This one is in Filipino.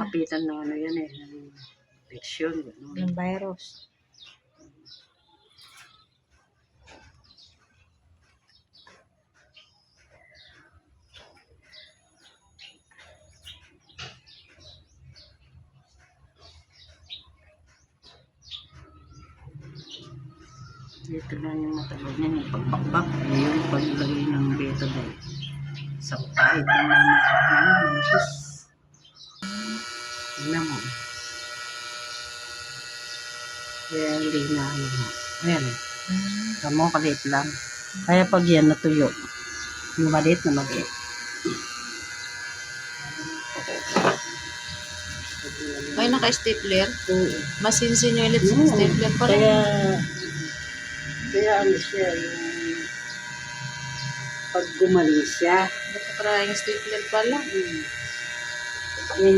malapitan ng ano yan eh, ng infection. Ng virus. Dito lang yung matagal niya, yung pagbakbak, yung paglagay ng betadine. Sa kahit na manipis. Tignan mo. Kaya hindi na ano. Ayan eh. Kamo, kalit lang. Kaya pag yan natuyo, yung maliit na maliit. Ay, naka-stapler. Oo. Masinsin nyo ulit sa stapler pa rin. Kaya ano siya, yung pag gumaling siya. Parang stapler pala. Yan